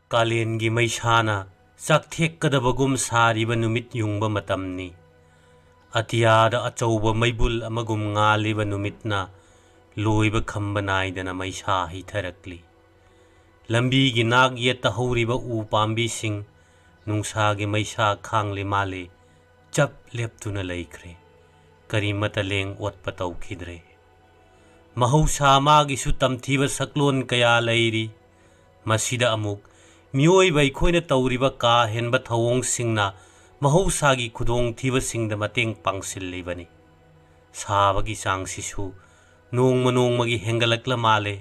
Kalengi maisana sakthekkadabagum sariba numit yungba matamni. Atiyada achauba maibul amagum ngaliba numitna loiba khamba naidana maisa hitharakli. Lambi gi nag yetta horiba u pambi sing nungsa gi maisa khangli male chap leptuna laikre. Karimata leng otpa taukhidre. Mahausa magisu tamthiba saklon kaya lairi. Masida amuk mioi bai khoina tauriba ka henba thawong singna mahausa gi khudong thiba singda mateng pangsil libani. Sabagi sang sisu nong magi hengalakla male.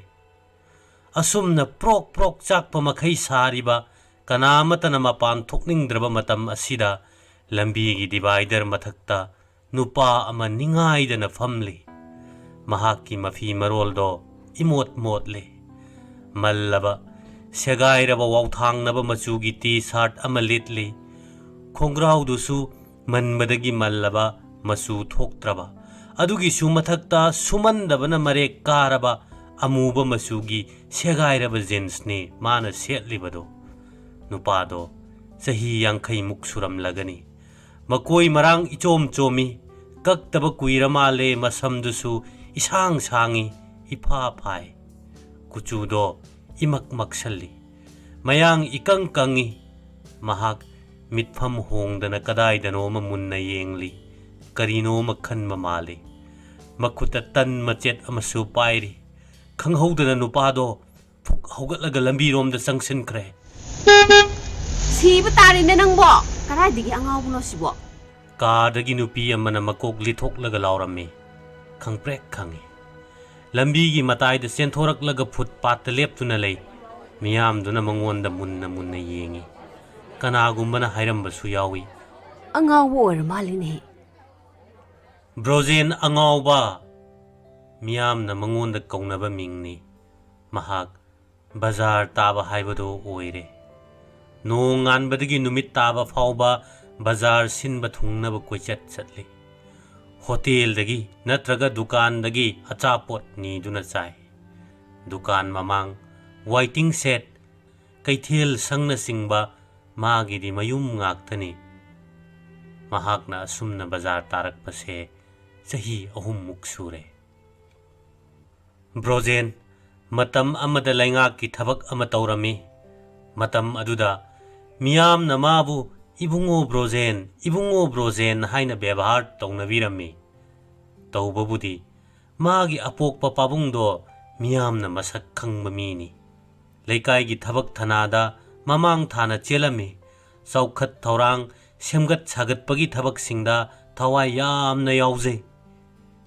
Asumna prok prok chakpa makhai sariba kanamatana mapan thokningdraba matam asida lambi gi divider mathakta nupa ama ningaidana famli. Mahaki mafi maroldo imot motle. Mallaba segairaba wautangnaba machugi t-shirt ama litli. Khongraudusu manbadagi mallaba machu thoktraba. Adugisu mathakta sumandabana marek karaba amuba machugi segairaba jeans ne mana setlibado. Nupado sahi yangkai muksuram lagani. Makoi marang ichom chomi kaktaba kuiramale masamdusu isang sangi ipa pai. Kuchudo imak maksalli. Mayang ikang kangi. Mahak mitfam hongdana kadai dano mamunna yengli. Karino makhan mamali. Makuta tan machet amasu pairi. Khanghaudana nupado phuk haugatlaga lambi romda sangsin kre. Siba tari na nang bo. Karay digi angaw mo sibo. Kadagi nupi amana makok lithok laga laurami. Khang prek khangi. Lambi gi matai da senthorak laga footpath ta leptuna lei. Miyam duna mangonda munna yengi. Kanagumbana hairamba su yawi. Angaw mo or malini. Brozen angaw ba. Miyam na mangonda kaunaba mingni. Mahak bazar taba haibado oire. Nongan badagi numit taba fauba bazar sinba thungnaba koichat chatli. Hotel dagi natraga dukan dagi achapot ni duna chai. Dukan mamang waiting set kaithel sangna singba magi di mayum ngaktani. Mahakna asumna bazar tarak pase sahi ahum muksure. Brozen matam amada laingak ki thabak ama taurami. Matam aduda miyam namabu ibungo brozen haina bebhar taunabirami. Taubabudi magi apokpa pabungdo miyamna masak khangba mini. Laikai gi thabak thanada mamang thana chelami. Saukhat thaurang semgat sagatpagi thabak singda thawai yamna yaujai.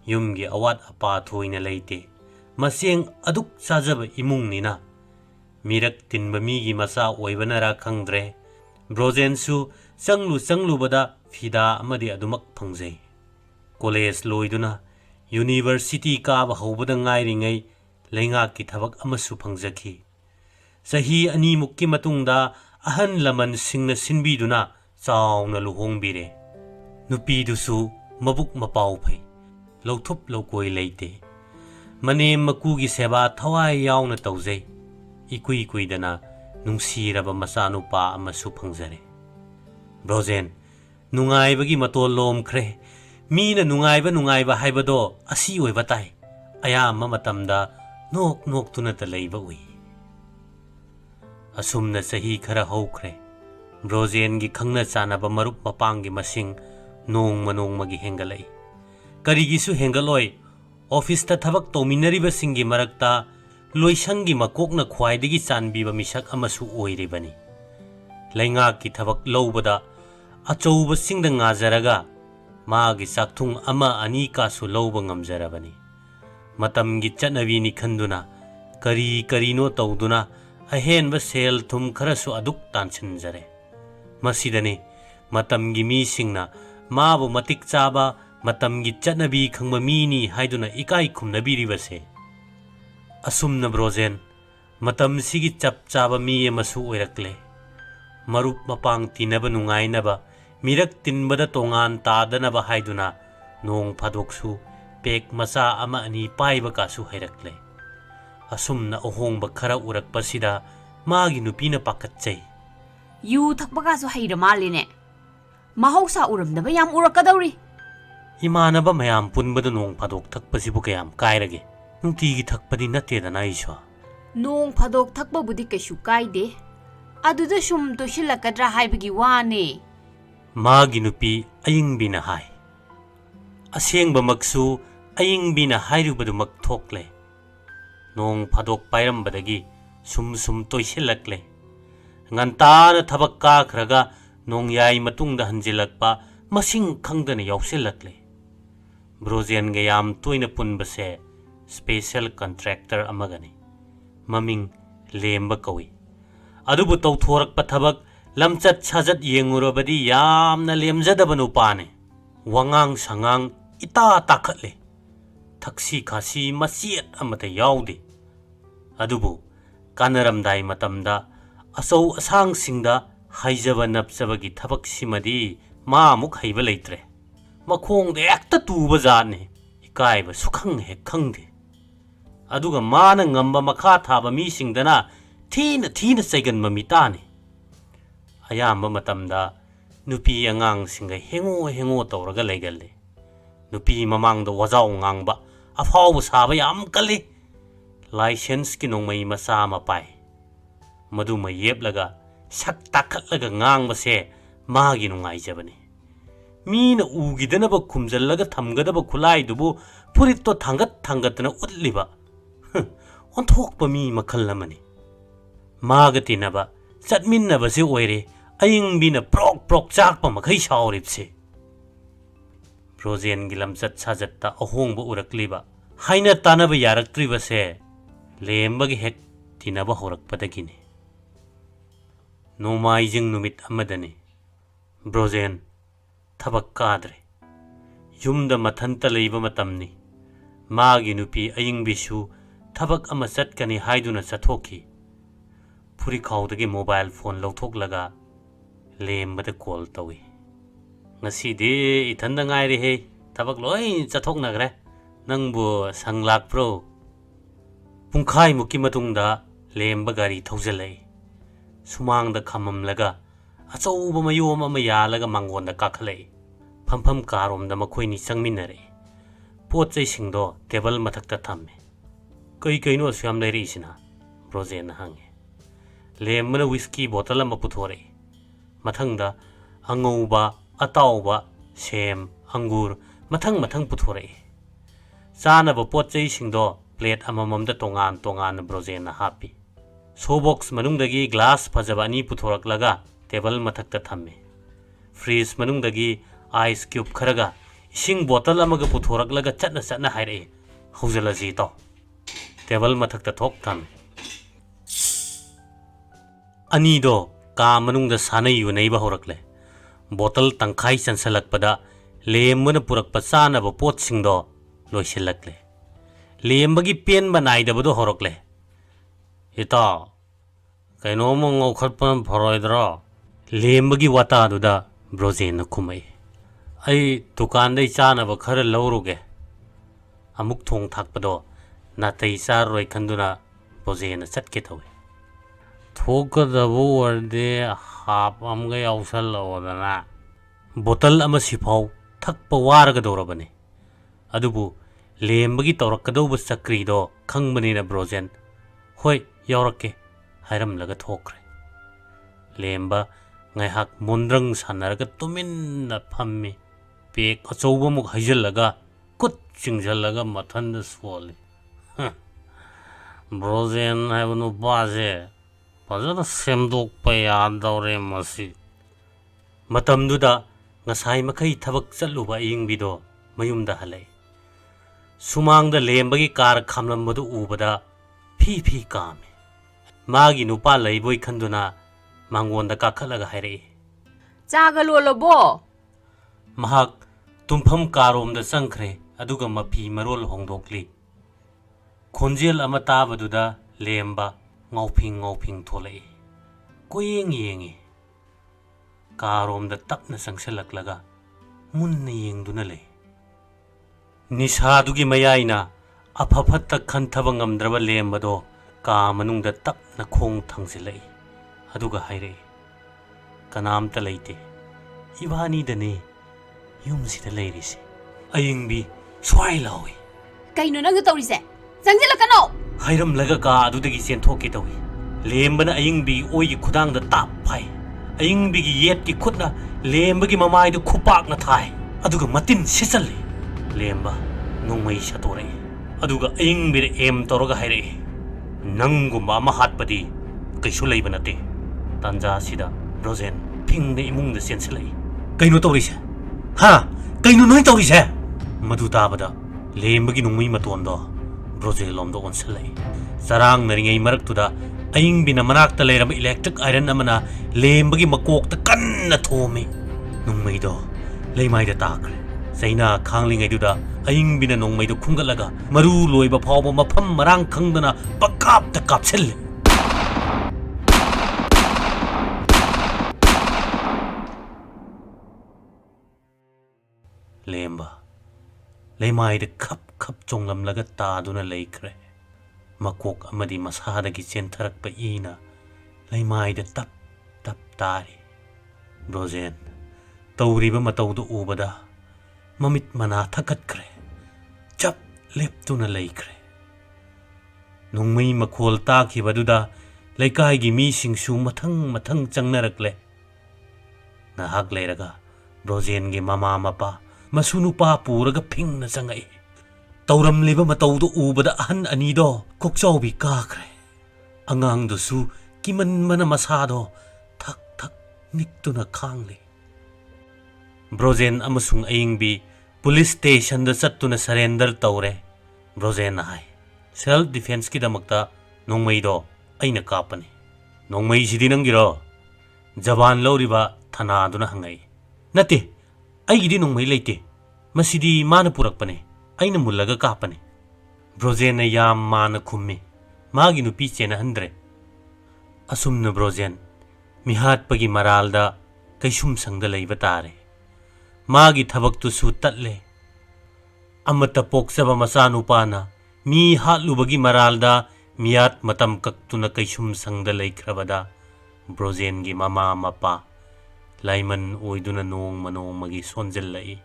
Yumgi awat apa thoina leite. Maseng aduk sajaba imung nina. Mirak tinba migi masa oibanara khangdre. Brozen su changlu bada fida amadi adumak phangjai. College loiduna university kaaba haubada ngairingai laingak ki thabak amasu phangjaki. Sahi ani mukki matungda ahan laman singna sinbiduna chauna luhongbire. Nupi dusu mabuk mapau phai. Lauthup laukoi leite. Manem makugi seba thawai yauna taujai. Ikui kuidana nungsiraba masanupa amasu phangjare. Brozen nungaibagi matol lomkhre. Mina nungaiba haibado asi oiba tai. Ayama matamda nok tuna ta leiba ui. Asumna sahi khara haukhre. Brozen gi khangna chanaba marup mapangi masing nongmagi hengalai. Karigisu hengaloi office ta thabak tominariba singi marakta loisangi makokna khwaidagi chanbiba misak amasu oiribani. Laingak ki thabak lobada achouba singda ngajaraga magi sakthung ama ani kasu loba ngamjarabani. Matamgi chatnabini khanduna karino tauduna ahenba sel thum kharasu aduk tansinjare. Masidani matamgi mi singna mabu matik chaba matamgi chatnabi khangba mini haiduna ikai khumnabiribase. Asumna brozen matam sigi chap chaba mi amasu oirakle. Marup mapang tinaba nungainaba mirak tinbada tongan tadanaba haiduna nong phadoksu pek masa ama ani paiba kasu hairakle. Asumna ohongba khara urakpasida Magi nupina pakatchay. yu thakpagasu haira malline. Mahausa uramdaba yam urakadauri. Imanaba mayam punbada nong padok thakpasibu kayam kairage. Nungtigi thakpadi nattedana iswa. Nong phadok thakpabudi kaishu kaide. Aduda sum toshilakadra haibagi wane. Magi nupi ayingbina hai. Asengba maksu ayingbina hairubadu makthokle. Nong padok pairambadagi sum toisilakle. Ngantana thabak kakhraga nong yai matungda hanjilakpa masing khangdana yausilakle. Brozen ga yam toina punbase special contractor amagani. Maming lemba kawi. Adubu tawthorakpa thabak lamchat sajat yengurabadi yamna lemjadaba nupane. Wangang sangang ita takhatle. Taksi khasi masiat amata yaude. Adubu kanaramdai matamda asau asang singda haijaba napsabagi thabak simadi ma amuk haiba leitre. Makhongda ekta tuba jatne ikaiba sukhang he khangde. Aduga mana ngamba makha thaba mi singdana thina saigan mamitane. Ayamba matamda nupi angang singa hengo tawraga leigalle. Nupi mamangda wajau ngangba afau saba yam kali. License ki nongmai masa mapai. Madu mayeblaga sak takhatlaga ngangba se magi nungai jabani. Mina ugidanaba kumjallaga thamgadaba khulai dubu purito thangatna utliba. Onthokpa mi makhal lamani. Magati naba chatminnaba se oire ayingbina prok chakpa makhai sauripse. Brozen gilam chat sajatta ahongba urakliba. Haina tanaba yaraktriba se lembagi hek tinaba horakpadagini. Nomaijing numit amadani. Brozen thabak kadre. Yumda mathanta leiba matamni. Magi nupi ayingbisu thabak ama chatkani haiduna chathoki. Puri khawdagi mobile phone lauthoklaga lembada call tawi. Ngasidi ithanda ngairi he thabak loi chathoknagre. Nangbu sanglakpro. Pungkhai muki matungda lemba gari thaujalai. Sumangda khamamlaga achauba mayom ama yalaga mangonda kakhalai. Phampham karomda makhoini changminare. Potchai singdo table mathakta thamme. Kaino syam leiri isina. Brozen hange. Lembana whiskey bottle ama puthore. Mathangda angauba atauba sem angur mathang puthore. Chanaba potchai singdo plate amamamda tongan brozen na happy. Showbox manungdagi glass phajaba ani puthoraklaga table mathakta thamme. Freeze manungdagi ice cube kharaga ising bottle amaga puthoraklaga chatna haire. Haujalaji to. Table mathakta thok thamme. Anido ka manungda sanai yunaiba horakle. Bottle tangkhai chansalakpada lembana purakpa chanaba pot singdo loisilakle. Lembagi pen banaidabado horokle. Ita kainoma ngokhatpan phoroidra. Lembagi wata aduda brozen na khumai. Ai dukandai chanaba khara lauruge. Amuk thong thakpado natai charroi khanduna brozen na chatke thawi. Thokadabu warde hap amga yausallawdana. Bottle ama sifau thakpa waraga dorabane. Adubu lembagi tawrakadauba sakrido khangbanina brozen. Hoi yaurakke hairamlaga thokre. Lemba ngaihak mondrang sanaraga tuminna phammi. Pek achauba muk haijallaga kut chingjallaga mathanda swoli. Brozen haibanu baje fazana semdokpa yadaure masi. Matamduda ngasai makai thabak chatluba ayingbido mayumda halai. Sumangda lembagi kar khamlambadu ubada phi kame. Magi nupa laiboi khanduna mangonda kakhalaga hairei. Chaga lolobo. Mahak tumpham karomda changkhre aduga mapi marol hongdokli. Khonjel ama tabaduda lemba ngauping tholai. Koyeng yengi. Karomda tapna sangsilaklaga munna yengduna lei. Nisadugi mayaina apaphatta khanthaba ngamdraba lembado ꯀꯥ ꯃꯅꯨꯡꯗ ꯇꯞꯅ ꯈꯣꯡ ꯊꯥꯡꯖꯤꯜꯂꯛꯏ ꯑꯗꯨꯒ ꯍꯥꯏꯔꯛꯏ, ꯀꯅꯥꯝꯇ ꯂꯩꯇꯦ, ꯏꯕꯥꯅꯤꯗꯅꯦ ꯌꯨꯝꯁꯤꯗ ꯂꯩꯔꯤꯁꯦ꯫ ꯑꯌꯤꯡꯕꯤ ꯁ꯭ꯋꯥꯏ ꯂꯥꯎꯏ꯫ ꯀꯩꯅꯣ ꯅꯪꯅ ꯇꯧꯔꯤꯁꯦ? ꯆꯪꯁꯤꯜꯂꯛꯀꯅꯣ! ꯍꯥꯏꯔꯝꯂꯒ ꯀꯥ ꯑꯗꯨꯗꯒꯤ ꯆꯦꯟꯊꯣꯛꯀꯦ ꯇꯧꯏ꯫ ꯂꯦꯝꯕꯅ ꯑꯌꯤꯡꯕꯤꯒꯤ ꯑꯣꯏꯒꯤ ꯈꯨꯗꯥꯡꯗ ꯇꯥꯞ ꯐꯥꯏ꯫ ꯑꯌꯤꯡꯕꯤꯒꯤ ꯌꯦꯠꯀꯤ ꯈꯨꯠꯅ ꯂꯦꯝꯕꯒꯤ ꯃꯃꯥꯏꯗꯨ ꯈꯨꯄꯥꯛꯅ ꯊꯥꯏ ꯑꯗꯨꯒ ꯃꯇꯤꯟ ꯁꯤꯠꯆꯜꯂꯤ꯫ ꯂꯦꯝꯕ ꯅꯣꯡꯃꯩ ꯁꯠꯇꯣꯔꯛꯏ ꯑꯗꯨꯒ ꯑꯌꯤꯡꯕꯤꯗ ꯑꯦꯝ ꯇꯧꯔꯒ ꯍꯥꯏꯔꯛꯏ, ꯅꯪꯒꯨꯝꯕ ꯑꯃ ꯍꯥꯠꯄꯗꯤ ꯀꯩꯁꯨ ꯂꯩꯕ ꯅꯠꯇꯦ꯫ ꯇꯥꯟꯖꯥꯁꯤꯗ ꯕ꯭ꯔꯣꯖꯦꯟ ꯐꯤꯡꯅ ꯏꯃꯨꯡꯗ ꯆꯦꯟꯁꯤꯜꯂꯛꯏ꯫ ꯀꯩꯅꯣ ꯇꯧꯔꯤꯁꯦ? ꯍꯥ? ꯀꯩꯅꯣ ꯅꯣꯏ ꯇꯧꯔꯤꯁꯦ? ꯃꯗꯨ ꯇꯥꯕꯗ ꯂꯦꯝꯕꯒꯤ ꯅꯣꯡꯃꯩ ꯃꯇꯣꯟꯗꯣ ꯕ꯭ꯔꯣꯖꯦꯟ ꯂꯣꯝꯗ ꯑꯣꯟꯁꯤꯜꯂꯛꯏ꯫ ꯆꯔꯥꯡꯅꯔꯤꯉꯩ ꯃꯔꯛꯇꯨꯗ ꯑꯌꯤꯡꯕꯤꯅ ꯃꯅꯥꯛꯇ ꯂꯩꯔꯝꯕ ꯏꯂꯦꯛꯇ꯭ꯔꯤꯛ ꯑꯥꯏꯔꯟ ꯑꯃꯅ ꯂꯦꯝꯕꯒꯤ ꯃꯀꯣꯛꯇ ꯀꯟꯅ ꯊꯣꯝꯃꯤ꯫ ꯅꯣꯡꯃꯩꯗꯣ ꯂꯩꯃꯥꯏꯗ ꯇꯥꯈ꯭ꯔꯦ꯫ ꯆꯩꯅꯥ ꯈꯥꯡꯂꯤꯉꯩꯗꯨꯗ ꯑꯌꯤꯡꯕꯤꯅ ꯅꯣꯡꯃꯩꯗꯨ ꯈꯨꯡꯒꯠꯂꯒ ꯃꯔꯨ ꯂꯣꯏꯕ ꯐꯥꯎꯕ ꯃꯐꯝ ꯃꯔꯥꯡ ꯈꯪꯗꯅ ꯄꯪꯀꯥꯞꯇ ꯀꯥꯞꯁꯤꯜꯂꯤ꯫ ꯂꯦꯝꯕ ꯂꯩꯃꯥꯏꯗ ꯈꯞ ꯈꯞ ꯆꯣꯡꯂꯝꯂꯒ ꯇꯥꯗꯨꯅ ꯂꯩꯈ꯭ꯔꯦ꯫ ꯃꯀꯣꯛ ꯑꯃꯗꯤ ꯃꯁꯥꯗꯒꯤ ꯆꯦꯟꯊꯔꯛꯄ ꯏꯅ ꯂꯩꯃꯥꯏꯗ ꯇꯞ ꯇꯞ ꯇꯥꯔꯤ꯫ ꯕ꯭ꯔꯣꯖꯦꯟ ꯇꯧꯔꯤꯕ ꯃꯇꯧꯗꯨ ꯎꯕꯗ ꯃꯃꯤꯠ ꯃꯅꯥ ꯊꯛꯀꯠꯈ꯭ꯔꯦ, ꯆꯞ ꯂꯦꯞꯇꯨꯅ ꯂꯩꯈ꯭ꯔꯦ꯫ ꯅꯣꯡꯃꯩ ꯃꯈꯣꯜ ꯇꯥꯈꯤꯕꯗꯨꯗ ꯂꯩꯀꯥꯏꯒꯤ ꯃꯤꯁꯤꯡꯁꯨ ꯃꯊꯪ ꯃꯊꯪ ꯆꯪꯅꯔꯛꯂꯦ꯫ ꯉꯥꯏꯍꯥꯛ ꯂꯩꯔꯒ ꯕ꯭ꯔꯣꯖꯦꯟꯒꯤ ꯃꯃꯥ ꯃꯄꯥ ꯃꯁꯨ ꯅꯨꯄꯥ ꯄꯨꯔꯒ ꯐꯤꯡꯅ ꯆꯪꯉꯛꯏ꯫ ꯇꯧꯔꯝꯂꯤꯕ ꯃꯇꯧꯗꯨ ꯎꯕꯗ ꯑꯍꯟ ꯑꯅꯤꯗꯣ ꯀꯣꯛꯆꯥꯎꯕꯤ ꯀꯥꯈ꯭ꯔꯦ꯫ ꯑꯉꯥꯡꯗꯨꯁꯨ ꯀꯤꯃꯟꯕꯅ ꯃꯁꯥꯗꯣ ꯊꯛ ꯊꯛ ꯅꯤꯛꯇꯨꯅ ꯈꯥꯡꯂꯤ꯫ ꯕ꯭ꯔꯣꯖꯦꯟ ꯑꯃꯁꯨꯡ ꯑꯌꯤꯡꯕꯤ ꯄꯨꯂꯤꯁ ꯁ꯭ꯇꯦꯁꯟꯗ ꯆꯠꯇꯨꯅ ꯁꯔꯦꯟꯗꯔ ꯇꯧꯔꯦ꯫ ꯕ꯭ꯔꯣꯖꯦꯟꯅ ꯍꯥꯏ, ꯁꯦꯜꯐ ꯗꯤꯐꯦꯟꯁꯀꯤꯗꯃꯛꯇ ꯅꯣꯡꯃꯩꯗꯣ ꯑꯩꯅ ꯀꯥꯞꯄꯅꯤ꯫ ꯅꯣꯡꯃꯩꯁꯤꯗꯤ ꯅꯪꯒꯤꯔꯣ? ꯖꯕꯥꯟ ꯂꯧꯔꯤꯕ ꯊꯅꯥꯗꯨꯅ ꯍꯪꯉꯛꯏ꯫ ꯅꯠꯇꯦ, ꯑꯩꯒꯤꯗꯤ ꯅꯣꯡꯃꯩ ꯂꯩꯇꯦ, ꯃꯁꯤꯗꯤ ꯃꯥꯅ ꯄꯨꯔꯛꯄꯅꯦ, ꯑꯩꯅ ꯃꯨꯜꯂꯒ ꯀꯥꯞꯄꯅꯤ꯫ ꯕ꯭ꯔꯣꯖꯦꯟꯅ ꯌꯥꯝ ꯃꯥꯟꯅ ꯈꯨꯝꯃꯤ, ꯃꯥꯒꯤ ꯅꯨꯄꯤ ꯆꯦꯟꯅꯍꯟꯗ꯭ꯔꯦ꯫ ꯑꯁꯨꯝꯅ ꯕ꯭ꯔꯣꯖꯦꯟ ꯃꯤꯍꯥꯠꯄꯒꯤ ꯃꯔꯥꯜꯗ ꯀꯩꯁꯨꯝꯁꯪꯗ ꯂꯩꯕ ꯇꯥꯔꯦ꯫ ꯃꯥꯒꯤ ꯊꯕꯛꯇꯨꯁꯨ ꯇꯠꯂꯦ꯫ ꯑꯃꯠꯇ ꯄꯣꯛꯆꯕ ꯃꯆꯥꯅꯨꯄꯥꯅ ꯃꯤ ꯍꯥꯠꯂꯨꯕꯒꯤ ꯃꯔꯥꯜꯗ ꯃꯤꯌꯥꯠ ꯃꯇꯝ ꯀꯛꯇꯨꯅ ꯀꯩꯁꯨꯝꯁꯪꯗ ꯂꯩꯈ꯭ꯔꯕꯗ ꯕ꯭ꯔꯣꯖꯦꯟꯒꯤ ꯃꯃꯥ ꯃꯄꯥ ꯂꯥꯏꯃꯟ ꯑꯣꯏꯗꯨꯅ ꯅꯣꯡꯃ ꯅꯣꯡꯃꯒꯤ ꯁꯣꯟꯖꯤꯜꯂꯛꯏ꯫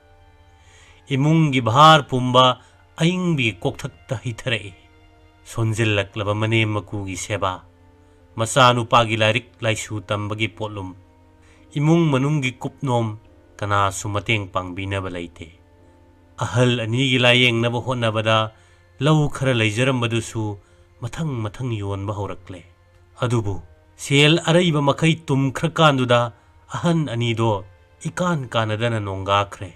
ꯏꯃꯨꯡꯒꯤ ꯚꯥꯔ ꯄꯨꯝꯕ ꯑꯌꯤꯡꯕꯤꯒꯤ ꯀꯣꯛꯊꯛꯇ ꯍꯩꯊꯔꯛꯏ꯫ ꯁꯣꯟꯖꯤꯜꯂꯛꯂꯕ ꯃꯅꯦꯝ ꯃꯀꯨꯒꯤ ꯁꯦꯕꯥ, ꯃꯆꯥꯅꯨꯄꯥꯒꯤ ꯂꯥꯏꯔꯤꯛ ꯂꯥꯏꯁꯨ ꯇꯝꯕꯒꯤ ꯄꯣꯠꯂꯨꯝ, ꯏꯃꯨꯡ ꯃꯅꯨꯡꯒꯤ ꯀꯨꯞꯅꯣꯝ ꯀꯅꯥꯁꯨ ꯃꯇꯦꯡ ꯄꯥꯡꯕꯤꯅꯕ ꯂꯩꯇꯦ꯫ ꯑꯍꯜ ꯑꯅꯤꯒꯤ ꯂꯥꯌꯦꯡꯅꯕ ꯍꯣꯠꯅꯕꯗ ꯂꯧ ꯈꯔ ꯂꯩꯖꯔꯝꯕꯗꯨꯁꯨ ꯃꯊꯪ ꯃꯊꯪ ꯌꯣꯟꯕ ꯍꯧꯔꯛꯂꯦ꯫ ꯑꯗꯨꯕꯨ ꯁꯦꯜ ꯑꯔꯩꯕ ꯃꯈꯩ ꯇꯨꯝꯈ꯭ꯔꯀꯥꯟꯗꯨꯗ ꯑꯍꯟ ꯑꯅꯤꯗꯣ ꯏꯀꯥꯟ ꯀꯥꯟꯅꯗꯅ ꯅꯣꯡꯒꯥꯈ꯭ꯔꯦ꯫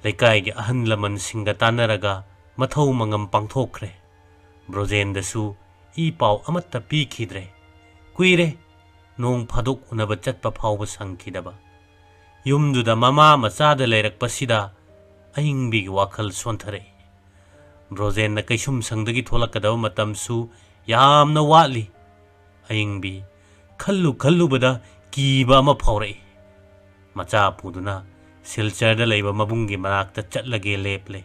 ꯂꯩꯀꯥꯏꯒꯤ ꯑꯍꯜ ꯂꯃꯟꯁꯤꯡꯒ ꯇꯥꯟꯅꯔꯒ ꯃꯊꯧ ꯃꯉꯝ ꯄꯥꯡꯊꯣꯛꯈ꯭ꯔꯦ꯫ ꯕ꯭ꯔꯣꯖꯦꯟꯗꯁꯨ ꯏ ꯄꯥꯎ ꯑꯃꯠꯇ ꯄꯤꯈꯤꯗ꯭ꯔꯦ꯫ ꯀꯨꯏꯔꯦ ꯅꯣꯡ ꯐꯥꯗꯣꯛ ꯎꯅꯕ ꯆꯠꯄ ꯐꯥꯎꯕ ꯁꯪꯈꯤꯗꯕ꯫ ꯌꯨꯝꯗꯨꯗ ꯃꯃꯥ ꯃꯆꯥꯗ ꯂꯩꯔꯛꯄꯁꯤꯗ ꯑꯌꯤꯡꯕꯤꯒꯤ ꯋꯥꯈꯜ ꯁꯣꯟꯊꯔꯛꯏ꯫ ꯕ꯭ꯔꯣꯖꯦꯟꯅ ꯀꯩꯁꯨꯝꯁꯪꯗꯒꯤ ꯊꯣꯛꯂꯛꯀꯗꯕ ꯃꯇꯝꯁꯨ ꯌꯥꯝꯅ ꯋꯥꯠꯂꯤ꯫ ꯑꯌꯤꯡꯕꯤ ꯈꯜꯂꯨꯕꯗ ꯀꯤꯕ ꯑꯃ ꯐꯥꯎꯔꯛꯏ꯫ ꯃꯆꯥ ꯄꯨꯗꯨꯅ ꯁꯤꯜꯆꯔꯗ ꯂꯩꯕ ꯃꯕꯨꯡꯒꯤ ꯃꯅꯥꯛꯇ ꯆꯠꯂꯒꯦ ꯂꯦꯞꯂꯦ꯫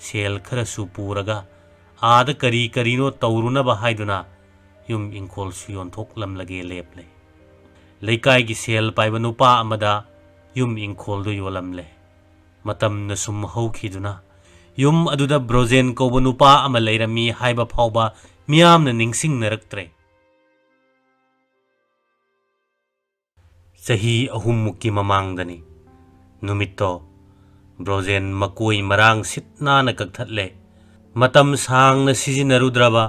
ꯁꯦꯜ ꯈꯔꯁꯨ ꯄꯨꯔꯒ आद करी करीनो तौरुनब हाइदुना युम इंखोलसु योंथोकलमलगे लेपले लेकाई की सेल पाइब नुपा अमदा युम इंखोलदु योलमले मतम न सुम हौखिदुना युम अदुदा ब्रोजेन कोब नुपा अमा लेरमी हाइबा फाउबा मियाम न निंगसिंग नरक्त्रे सही अहुमुक्की ममांगदनी नुमित्तो ब्रोजेन मकोई मरांग सितना न कक्थले मतम सांग न सिजिनरुद्रबा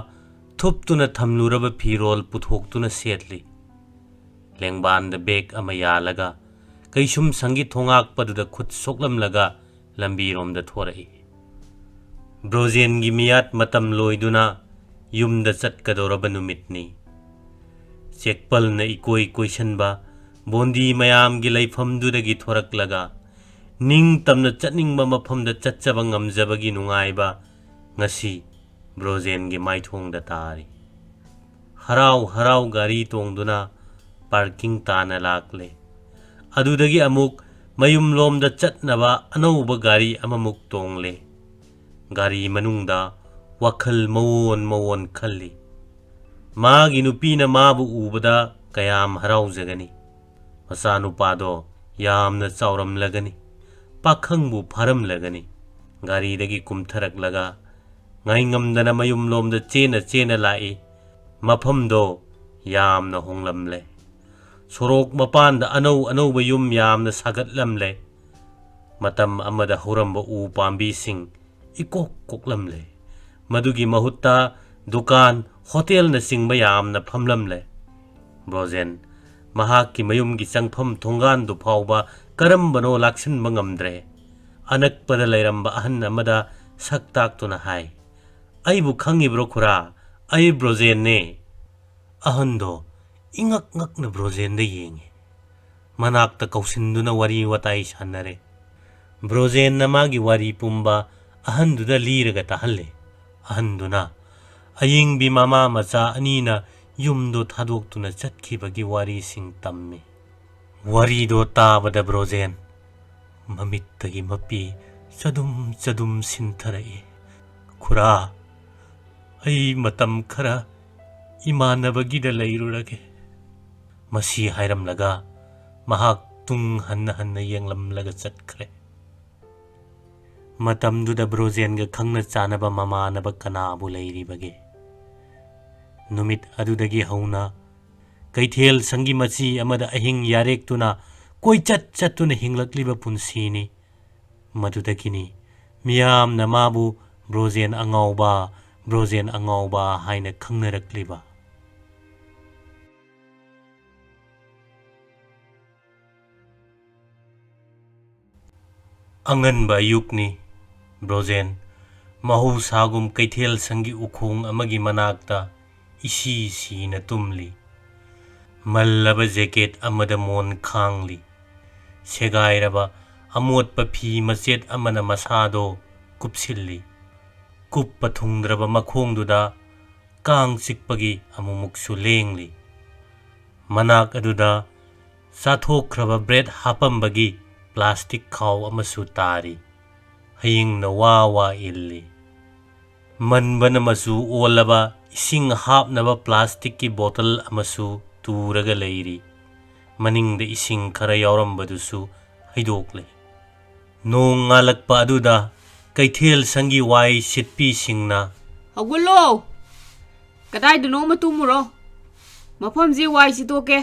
थुपतुन थमलुरब फिरोल पुथोक्तुन सेतली लेंगबान द बेग अमा यालगा कैसुम संगी थोंगाक पदुदा खुद सोकलमलगा लंबीरोम द थोरई ब्रोजेन गी मियात मतम लोइदुना युम द चटकदोरब नुमितनी चेकपल न इकोई कोइसनबा बोंदी मयाम गी लैफमदुदगी थोरकलगा निंग तमन चटनिंगबा मफमद चटचबा ngamjabagi nungaiba ngasi ब्रोजेन गी माइथोंग द तारी हराव हराव गारी तोंगदुना पार्किंग ताना लाकले अदुदगी अमुक मयुम लोम द चटनबा अनौब गारी अममुक तोंगले गारी मनुंगदा वखल मवोन मवोन खल्ली ꯃꯥꯒꯤ ꯅꯨꯄꯤꯅ ꯃꯥꯕꯨ ꯎꯕꯗ ꯀꯌꯥꯝ ꯍꯔꯥꯎꯖꯒꯅꯤ꯫ ꯃꯆꯥꯅꯨꯄꯥꯗꯣ ꯌꯥꯝꯅ ꯆꯥꯎꯔꯝꯂꯒꯅꯤ, ꯄꯥꯈꯪꯕꯨ ꯐꯥꯔꯝꯂꯒꯅꯤ꯫ ꯒꯥꯔꯤꯗꯒꯤ ꯀꯨꯝꯊꯔꯛꯂꯒ ꯉꯥꯏꯉꯝꯗꯅ ꯃꯌꯨꯝꯂꯣꯝꯗ ꯆꯦꯟꯅ ꯂꯥꯛꯏ꯫ ꯃꯐꯝꯗꯣ ꯌꯥꯝꯅ ꯍꯣꯡꯂꯝꯂꯦ꯫ ꯁꯣꯔꯣꯛ ꯃꯄꯥꯟꯗ ꯑꯅꯧꯕ ꯌꯨꯝ ꯌꯥꯝꯅ ꯁꯥꯒꯠꯂꯝꯂꯦ꯫ ꯃꯇꯝ ꯑꯃꯗ ꯍꯧꯔꯝꯕ ꯎ ꯄꯥꯝꯕꯤꯁꯤꯡ ꯏꯀꯣꯛ ꯀꯣꯛꯂꯝꯂꯦ꯫ ꯃꯗꯨꯒꯤ ꯃꯍꯨꯠꯇ ꯗꯨꯀꯥꯟ, ꯍꯣꯇꯦꯜꯅꯆꯤꯡꯕ ꯌꯥꯝꯅ ꯐꯝꯂꯝꯂꯦ꯫ ꯕ꯭ꯔꯣꯖꯦꯟ ꯃꯍꯥꯛꯀꯤ ꯃꯌꯨꯝꯒꯤ ꯆꯪꯐꯝ ꯊꯣꯡꯒꯥꯟꯗꯨ ꯐꯥꯎꯕ ꯀꯔꯝꯕꯅꯣ ꯂꯥꯛꯁꯤꯟꯕ ꯉꯝꯗ꯭ꯔꯦ꯫ ꯑꯅꯛꯄꯗ ꯂꯩꯔꯝꯕ ꯑꯍꯟ ꯑꯃꯗ ꯁꯛ ꯇꯥꯛꯇꯨꯅ ꯍꯥꯏ, "ꯑꯩꯕꯨ ꯈꯪꯉꯤꯕ꯭ꯔꯣ ꯈꯨꯔꯥ? ꯑꯩ ꯕ꯭ꯔꯣꯖꯦꯟꯅꯦ꯫" ꯑꯍꯟꯗꯣ ꯏꯉꯛ ꯉꯛꯅ ꯕ꯭ꯔꯣꯖꯦꯟꯗ ꯌꯦꯡꯉꯤ꯫ ꯃꯅꯥꯛꯇ ꯀꯧꯁꯤꯟꯗꯨꯅ ꯋꯥꯔꯤ ꯋꯥꯇꯥꯏ ꯁꯥꯟꯅꯔꯦ꯫ ꯕ꯭ꯔꯣꯖꯦꯟꯅ ꯃꯥꯒꯤ ꯋꯥꯔꯤ ꯄꯨꯝꯕ ꯑꯍꯟꯗꯨꯗ ꯂꯤꯔꯒ ꯇꯥꯍꯜꯂꯦ꯫ ꯑꯍꯟꯗꯨꯅ ꯑꯌꯤꯡꯕꯤ ꯃꯃꯥ ꯃꯆꯥ ꯑꯅꯤꯅ ꯌꯨꯝꯗꯣ ꯊꯥꯗꯣꯛꯇꯨꯅ ꯆꯠꯈꯤꯕꯒꯤ ꯋꯥꯔꯤꯁꯤꯡ ꯇꯝꯃꯤ꯫ ꯋꯥꯔꯤꯗꯣ ꯇꯥꯕꯗ ꯕ꯭ꯔꯣꯖꯦꯟ ꯃꯃꯤꯠꯇꯒꯤ ꯃꯄꯤ ꯆꯗꯨꯝ ꯁꯤꯟꯊꯔꯛꯏ꯫ "ꯈꯨꯔꯥ, ꯑꯩ ꯃꯇꯝ ꯈꯔ ꯏꯃꯥꯟꯅꯕꯒꯤꯗ ꯂꯩꯔꯨꯔꯒꯦ꯫" ꯃꯁꯤ ꯍꯥꯏꯔꯝꯂꯒ ꯃꯍꯥꯛ ꯇꯨꯡ ꯍꯟꯅ ꯌꯦꯡꯂꯝꯂꯒ ꯆꯠꯈ꯭ꯔꯦ꯫ ꯃꯇꯝꯗꯨꯗ ꯕ꯭ꯔꯣꯖꯦꯟꯒ ꯈꯪꯅ ꯆꯥꯟꯅꯕ ꯃꯃꯥꯟꯅꯕ ꯀꯅꯥꯕꯨ ꯂꯩꯔꯤꯕꯒꯦ? ꯅꯨꯃꯤꯠ ꯑꯗꯨꯗꯒꯤ ꯍꯧꯅ ꯀꯩꯊꯦꯜ ꯁꯪꯒꯤ ꯃꯆꯤ ꯑꯃꯗ ꯑꯍꯤꯡ ꯌꯥꯔꯦꯛꯇꯨꯅ ꯀꯣꯏꯆꯠ ꯆꯠꯇꯨꯅ ꯍꯤꯡꯂꯛꯂꯤꯕ ꯄꯨꯟꯁꯤꯅꯤ꯫ ꯃꯗꯨꯗꯒꯤꯅꯤ ꯃꯤꯌꯥꯝꯅ ꯃꯥꯕꯨ ꯕ꯭ꯔꯣꯖꯦꯟ ꯑꯉꯥꯎꯕ ꯍꯥꯏꯅ ꯈꯪꯅꯔꯛꯂꯤꯕ꯫ ꯑꯉꯟꯕ ꯑꯌꯨꯛꯅꯤ꯫ ꯕ꯭ꯔꯣꯖꯦꯟ ꯃꯍꯧꯁꯥꯒꯨꯝ ꯀꯩꯊꯦꯜ ꯁꯪꯒꯤ ꯎꯈꯣꯡ ꯑꯃꯒꯤ ꯃꯅꯥꯛꯇ ꯏꯁꯤ ꯁꯤꯅ ꯇꯨꯝꯂꯤ꯫ ꯃꯜꯂꯕ ꯖꯦꯀꯦꯠ ꯑꯃꯗ ꯃꯣꯟ ꯈꯥꯡꯂꯤ꯫ ꯁꯦꯒꯥꯏꯔꯕ ꯑꯃꯣꯠꯄ ꯐꯤ ꯃꯆꯦꯠ ꯑꯃꯅ ꯃꯁꯥꯗꯣ ꯀꯨꯞꯁꯤꯜꯂꯤ꯫ ꯀꯨꯞꯄ ꯊꯨꯡꯗ꯭ꯔꯕ ꯃꯈꯣꯡꯗꯨꯗ ꯀꯥꯡ ꯆꯤꯛꯄꯒꯤ ꯑꯃꯨꯛꯁꯨ ꯂꯦꯡꯂꯤ꯫ ꯃꯅꯥꯛ ꯑꯗꯨꯗ ꯆꯥꯊꯣꯛꯈ꯭ꯔꯕ ꯕ꯭ꯔꯦꯗ ꯍꯥꯞꯄꯝꯕꯒꯤ ꯄ꯭ꯂꯥꯁꯇꯤꯛ ꯈꯥꯎ ꯑꯃꯁꯨ ꯇꯥꯔꯤ꯫ ꯍꯌꯤꯡꯅ ꯋꯥ ꯏꯜꯂꯤ꯫ ꯃꯟꯕꯅ ꯃꯆꯨ ꯑꯣꯜꯂꯕ ꯏꯁꯤꯡ ꯍꯥꯞꯅꯕ ꯄ꯭ꯂꯥꯁꯇꯤꯛꯀꯤ ꯕꯣꯇꯜ ꯑꯃꯁꯨ ꯇꯨꯔꯒ ꯂꯩꯔꯤ꯫ ꯃꯅꯤꯡꯗ ꯏꯁꯤꯡ ꯈꯔ ꯌꯥꯎꯔꯝꯕꯗꯨꯁꯨ ꯍꯩꯗꯣꯛꯂꯦ꯫ ꯅꯣꯡ ꯉꯥꯜꯂꯛꯄ ꯑꯗꯨꯗ ꯀꯩꯊꯦꯜ ꯁꯪꯒꯤ ꯋꯥꯏ ꯁꯤꯠꯄꯤꯁꯤꯡꯅ, "ꯍꯧꯒꯠꯂꯣ! ꯀꯗꯥꯏꯗꯅꯣꯃ ꯇꯨꯝꯃꯨꯔꯣ, ꯃꯐꯝꯁꯤ ꯋꯥꯏ ꯁꯤꯠꯇꯣꯛꯀꯦ."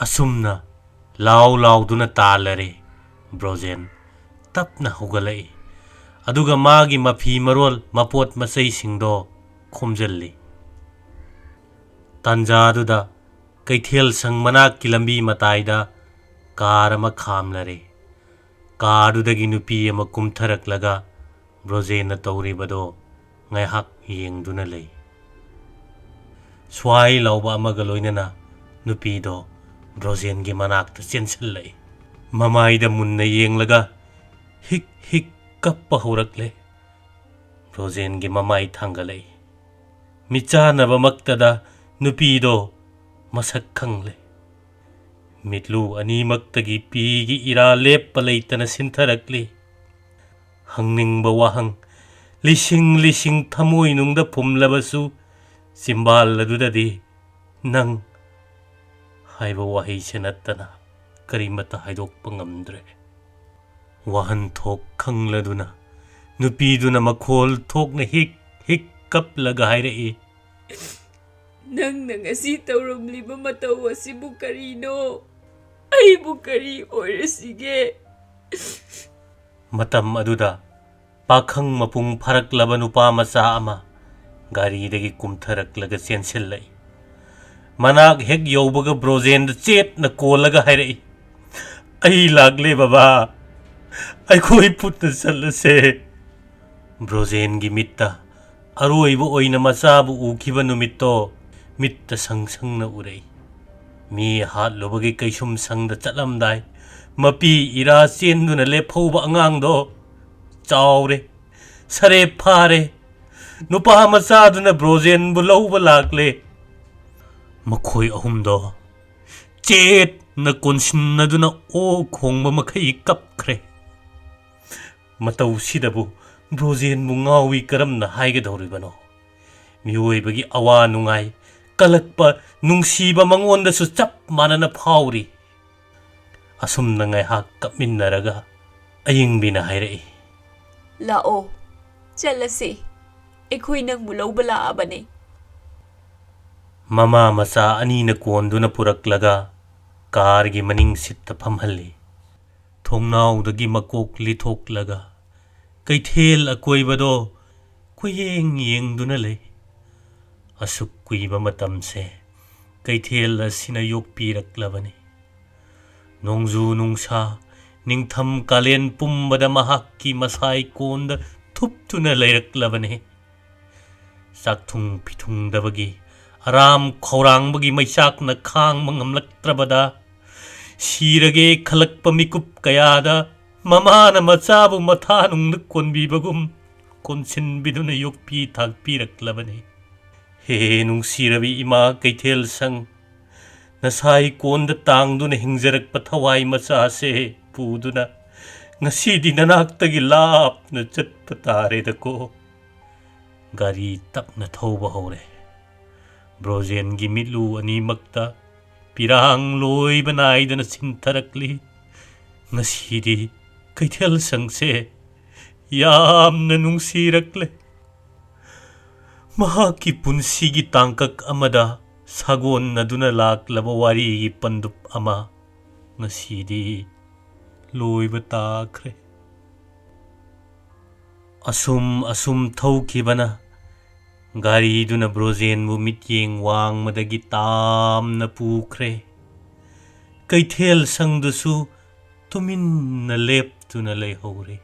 ꯑꯁꯨꯝꯅ ꯂꯥꯎꯗꯨꯅ ꯇꯥꯜꯂꯔꯦ꯫ ꯕ꯭ꯔꯣꯖꯦꯟ ꯇꯞꯅ ꯍꯧꯒꯠꯂꯛꯏ꯫ ꯑꯗꯨꯒ ꯃꯥꯒꯤ ꯃꯐꯤ ꯃꯔꯣꯜ ꯃꯄꯣꯠ ꯃꯆꯩꯁꯤꯡꯗꯣ ꯈꯣꯝꯖꯤꯜꯂꯤ꯫ ꯇꯥꯟꯖꯥꯗꯨꯗ ꯀꯩꯊꯦꯜ ꯁꯪ ꯃꯅꯥꯛꯀꯤ ꯂꯝꯕꯤ ꯃꯇꯥꯏꯗ ꯀꯥꯔ ꯑꯃ ꯈꯥꯝꯂꯔꯦ꯫ ꯀꯥꯔꯗꯨꯗꯒꯤ ꯅꯨꯄꯤ ꯑꯃ ꯀꯨꯝꯊꯔꯛꯂꯒ ꯕ꯭ꯔꯣꯖꯦꯟꯅ ꯇꯧꯔꯤꯕꯗꯣ ꯉꯥꯏꯍꯥꯛ ꯌꯦꯡꯗꯨꯅ ꯂꯩ꯫ ꯁ꯭ꯋꯥꯏ ꯂꯥꯎꯕ ꯑꯃꯒ ꯂꯣꯏꯅꯅ ꯅꯨꯄꯤꯗꯣ ꯕ꯭ꯔꯣꯖꯦꯟꯒꯤ ꯃꯅꯥꯛꯇ ꯆꯦꯟꯁꯤꯜꯂꯛꯏ꯫ ꯃꯃꯥꯏꯗ ꯃꯨꯟꯅ ꯌꯦꯡꯂꯒ ꯍꯤꯛ ꯀꯞꯄ ꯍꯧꯔꯛꯂꯦ꯫ ꯕ꯭ꯔꯣꯖꯦꯟꯒꯤ ꯃꯃꯥꯏ ꯊꯥꯡꯒꯠꯂꯛꯏ꯫ ꯃꯤꯆꯥꯟꯅꯕꯃꯛꯇꯗ ꯅꯨꯄꯤꯗꯣ ꯃꯁꯛ ꯈꯪꯂꯦ꯫ ꯃꯤꯠꯂꯨ ꯑꯅꯤꯃꯛꯇꯒꯤ ꯄꯤꯒꯤ ꯏꯔꯥ ꯂꯦꯞꯄ ꯂꯩꯇꯅ ꯁꯤꯟꯊꯔꯛꯂꯤ꯫ ꯍꯪꯅꯤꯡꯕ ꯋꯥꯍꯪ ꯂꯤꯁꯤꯡ ꯊꯃꯣꯏꯅꯨꯡꯗ ꯐꯨꯝꯂꯕꯁꯨ ꯆꯤꯝꯕꯥꯜ ꯑꯗꯨꯗꯗꯤ "ꯅꯪ" ꯍꯥꯏꯕ ꯋꯥꯍꯩꯁꯦ ꯅꯠꯇꯅ ꯀꯔꯤꯃꯠꯇ ꯍꯥꯏꯗꯣꯛꯄ ꯉꯝꯗ꯭ꯔꯦ꯫ ꯋꯥꯍꯟꯊꯣꯛ ꯈꯪꯂꯗꯨꯅ ꯅꯨꯄꯤꯗꯨꯅ ꯃꯈꯣꯜ ꯊꯣꯛꯅ ꯍꯤꯛ ꯀꯞꯂꯒ ꯍꯥꯏꯔꯛꯏ, "ꯅꯪꯅ ꯉꯁꯤ ꯇꯧꯔꯝꯂꯤꯕ ꯃꯇꯧ ꯑꯁꯤꯕꯨ ꯀꯔꯤꯅꯣ? ꯑꯩꯕꯨ ꯀꯔꯤ ꯑꯣꯏꯔꯁꯤꯒꯦ?" ꯃꯇꯝ ꯑꯗꯨꯗ ꯄꯥꯈꯪ ꯃꯄꯨꯡ ꯐꯥꯔꯛꯂꯕ ꯅꯨꯄꯥ ꯃꯆꯥ ꯑꯃ ꯒꯥꯔꯤꯗꯒꯤ ꯀꯨꯝꯊꯔꯛꯂꯒ ꯆꯦꯟꯁꯤꯜꯂꯛꯏ꯫ ꯃꯅꯥꯛ ꯍꯦꯛ ꯌꯧꯕꯒ ꯕ꯭ꯔꯣꯖꯦꯟꯗ ꯆꯦꯠꯅ ꯀꯣꯜꯂꯒ ꯍꯥꯏꯔꯛꯏ, "ꯑꯩ ꯂꯥꯛꯂꯦ ꯕꯕꯥ, ꯑꯩꯈꯣꯏ ꯄꯨꯟꯅ ꯆꯠꯂꯁꯦ꯫" ꯕ꯭ꯔꯣꯖꯦꯟꯒꯤ ꯃꯤꯠꯇ ꯑꯔꯣꯏꯕ ꯑꯣꯏꯅ ꯃꯆꯥꯕꯨ ꯎꯈꯤꯕ ꯅꯨꯃꯤꯠꯇꯣ ꯃꯤꯠꯇ ꯁꯪꯅ ꯎꯔꯛꯏ꯫ ꯃꯤ ꯍꯥꯠꯂꯨꯕꯒꯤ ꯀꯩꯁꯨꯝ ꯁꯪꯗ ꯆꯠꯂꯝꯗꯥꯏ ꯃꯄꯤ ꯏꯔꯥ ꯆꯦꯟꯗꯨꯅ ꯂꯦꯞꯍꯧꯕ ꯑꯉꯥꯡꯗꯣ ꯆꯥꯎꯔꯦ, ꯁꯔꯦꯞ ꯐꯥꯔꯦ꯫ ꯅꯨꯄꯥ ꯃꯆꯥꯗꯨꯅ ꯕ꯭ꯔꯣꯖꯦꯟꯕꯨ ꯂꯧꯕ ꯂꯥꯛꯂꯦ꯫ ꯃꯈꯣꯏ ꯑꯍꯨꯝꯗꯣ ꯆꯦꯠꯅ ꯀꯣꯟꯁꯤꯟꯅꯗꯨꯅ ꯑꯣꯛ ꯈꯣꯡꯕ ꯃꯈꯩ ꯀꯞꯈ꯭ꯔꯦ꯫ ꯃꯇꯧꯁꯤꯗꯕꯨ ꯕ꯭ꯔꯣꯖꯦꯟꯕꯨ ꯉꯥꯎꯏ ꯀꯔꯝꯅ ꯍꯥꯏꯒꯗꯧꯔꯤꯕꯅꯣ? ꯃꯤꯑꯣꯏꯕꯒꯤ ꯑꯋꯥ ꯅꯨꯡꯉꯥꯏ ꯀꯂꯛꯄ ꯅꯨꯡꯁꯤꯕ ꯃꯉꯣꯟꯗꯁꯨ ꯆꯞ ꯃꯥꯟꯅꯅ ꯐꯥꯎꯔꯤ꯫ ꯑꯁꯨꯝꯅ ꯉꯥꯏꯍꯥꯛ ꯀꯞꯃꯤꯟꯅꯔꯒ ꯑꯌꯤꯡꯕꯤꯅ ꯍꯥꯏꯔꯛꯏ, ꯂꯥꯛꯑꯣ, ꯆꯠꯂꯁꯤ, ꯑꯩꯈꯣꯏ ꯅꯪꯕꯨ ꯂꯧꯕ ꯂꯥꯛꯑꯕꯅꯦ꯫ ꯃꯃꯥ ꯃꯆꯥ ꯑꯅꯤꯅ ꯀꯣꯟꯗꯨꯅ ꯄꯨꯔꯛꯂꯒ ꯀꯥꯔꯒꯤ ꯃꯅꯤꯡ ꯁꯤꯠꯇ ꯐꯝꯍꯜꯂꯤ꯫ ꯊꯣꯡꯅꯥꯎꯗꯒꯤ ꯃꯀꯣꯛ ꯂꯤꯊꯣꯛꯂꯒ ꯀꯩꯊꯦꯜ ꯑꯀꯣꯏꯕꯗꯣ ꯀꯣꯏꯌꯦꯡ ꯌꯦꯡꯗꯨꯅ ꯂꯩ꯫ ꯑꯁꯨꯛ ꯀꯨꯏꯕ ꯃꯇꯝꯁꯦ ꯀꯩꯊꯦꯜ ꯑꯁꯤꯅ ꯌꯣꯛꯄꯤꯔꯛꯂꯕꯅꯤ꯫ ꯅꯣꯡꯖꯨ ꯅꯨꯡꯁꯥ, ꯅꯤꯡꯊꯝ ꯀꯥꯂꯦꯟ ꯄꯨꯝꯕꯗ ꯃꯍꯥꯛꯀꯤ ꯃꯁꯥꯏ ꯀꯣꯟꯗ ꯊꯨꯞꯇꯨꯅ ꯂꯩꯔꯛꯂꯕꯅꯤ꯫ ꯆꯥꯛꯊꯨꯡ ꯄꯤꯊꯨꯡꯗꯕꯒꯤ, ꯑꯔꯥꯝ ꯈꯧꯔꯥꯡꯕꯒꯤ ꯃꯩꯆꯥꯛꯅ ꯈꯥꯡꯕ ꯉꯝꯂꯛꯇ꯭ꯔꯕꯗ ꯁꯤꯔꯒꯦ ꯈꯜꯂꯛꯄ ꯃꯤꯀꯨꯞ ꯀꯌꯥꯗ ꯃꯃꯥꯅ ꯃꯆꯥꯕꯨ ꯃꯊꯥꯅꯨꯡꯗ ꯀꯣꯟꯕꯤꯕꯒꯨꯝ ꯀꯣꯟꯁꯤꯟꯕꯤꯗꯨꯅ ꯌꯣꯛꯄꯤ ꯊꯥꯛꯄꯤꯔꯛꯂꯕꯅꯤ꯫ ꯍꯦ ꯅꯨꯡꯁꯤꯔꯕꯤ ꯏꯃꯥ ꯀꯩꯊꯦꯜꯁꯪ, ꯅꯁꯥꯏ ꯀꯣꯟꯗ ꯇꯥꯡꯗꯨꯅ ꯍꯤꯡꯖꯔꯛꯄ ꯊꯋꯥꯏ ꯃꯆꯥꯁꯦ ꯄꯨꯗꯨꯅ ꯉꯁꯤꯗꯤ ꯅꯅꯥꯛꯇꯒꯤ ꯂꯥꯞꯅ ꯆꯠꯄ ꯇꯥꯔꯦꯗꯀꯣ꯫ ꯒꯥꯔꯤ ꯇꯞꯅ ꯊꯧꯕ ꯍꯧꯔꯦ꯫ ꯕ꯭ꯔꯣꯖꯦꯟꯒꯤ ꯃꯤꯠꯂꯨ ꯑꯅꯤꯃꯛꯇ ꯄꯤꯔꯥꯡ ꯂꯣꯏꯕ ꯅꯥꯏꯗꯅ ꯆꯤꯟꯊꯔꯛꯂꯤ꯫ ꯉꯁꯤꯗꯤ ꯀꯩꯊꯦꯜꯁꯪꯁꯦ ꯌꯥꯝꯅ ꯅꯨꯡꯁꯤꯔꯛꯂꯦ꯫ ꯃꯍꯥꯛꯀꯤ ꯄꯨꯟꯁꯤꯒꯤ ꯇꯥꯡꯀꯛ ꯑꯃꯗ ꯁꯥꯒꯣꯟꯅꯗꯨꯅ ꯂꯥꯛꯂꯕ ꯋꯥꯔꯤꯒꯤ ꯄꯟꯗꯨꯞ ꯑꯃ ꯉꯁꯤꯗꯤ ꯂꯣꯏꯕ ꯇꯥꯈ꯭ꯔꯦ꯫ ꯑꯁꯨꯝ ꯊꯧꯈꯤꯕꯅ ꯒꯥꯔꯤꯗꯨꯅ ꯕ꯭ꯔꯣꯖꯦꯟꯕꯨ ꯃꯤꯠꯌꯦꯡ ꯋꯥꯡꯃꯗꯒꯤ ꯇꯥꯝꯅ ꯄꯨꯈ꯭ꯔꯦ꯫ ꯀꯩꯊꯦꯜꯁꯪꯗꯨꯁꯨ ꯇꯨꯃꯤꯟꯅ ꯂꯦꯞꯇꯨꯅ ꯂꯩꯍꯧꯔꯦ꯫